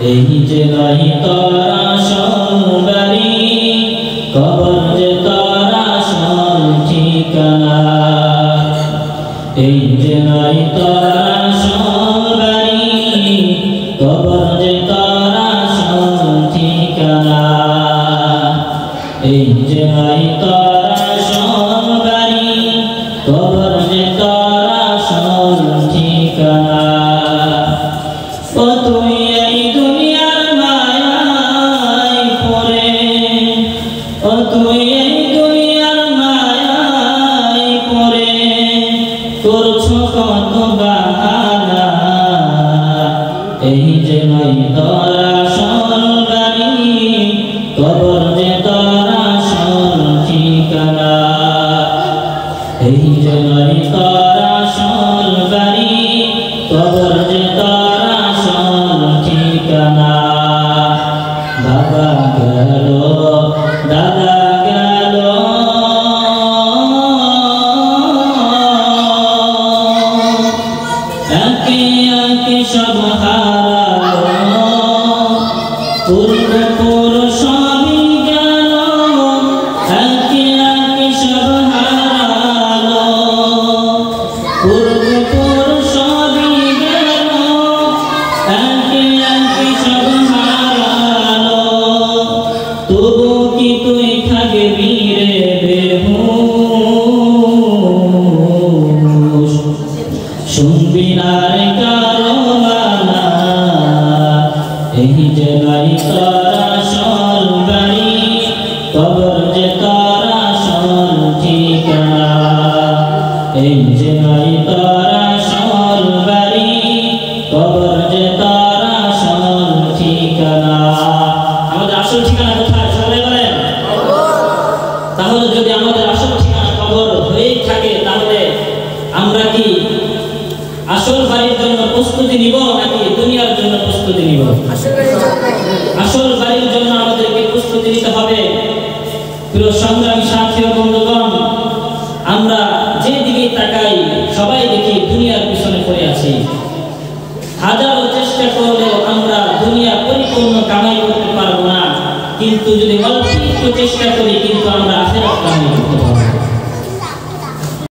এই যে নাই তোর আসল বাড়ি, কবর যে তোর আসল ঠিকানা। এই যে নাই তোর আসল বাড়ি, কবর যে তোর আসল ঠিকানা। এই যে নাই তোর আসল বাড়ি, কবর যে তোর আসল ঠিকানা। ও তুই এই দুনিয়ার মায়ায় পড়ে, ও তুই এই দুনিয়ার মায়ায় পড়ে করছো কত বাহানা। এই যে নাই তোর আসল বাড়ি, কবর যে তোর আসল ঠিকানা। এই যে নাই তোর আসল বাড়ি, কবর যে তোর আসল ঠিকানা। বাবা গেল দাদা গেল, একে একে সব হারালো, পূর্বপুরুষ সবই গেল, একে একে সব হারালো। পূর্বপুরুষ সবই গেল, একে একে সব হারালো। তবু কি তুই থাকবি রে বেহুশ, শুনবি না রে কারো মানা। এই যে নাই তোর আসল বাড়ি, কবর যে তোর আসল ঠিকানা। এই যে নাই তোর আসল বাড়ি, কবর যে তোর আসল ঠিকানা। আমাদের আসল ঠিকানা কোথায় সবাই বলেন? তাহলে যদি আমাদের আসল ঠিকানা কবর হয়েই থাকে, তাহলে আমরা কি আসল বাড়ির জন্য প্রস্তুতি নিব নাকি দুনিয়ার জন্য প্রস্তুতি নিব? আসল বাড়ির জন্য আমাদেরকে প্রস্তুতি নিতে হবে। প্রিয় সংগ্রামী সাথী ও বন্ধুগণ, আমরা যেদিকে তাকাই সবাই দেখি দুনিয়ার পিছনে পড়ে আছি। হাজারো চেষ্টা করলেও আমরা দুনিয়া পরিপূর্ণ কামাই করতে পারবো না, কিন্তু যদি অল্প একটু চেষ্টা করি কিন্তু আমরা আখিরাত কামাই করব।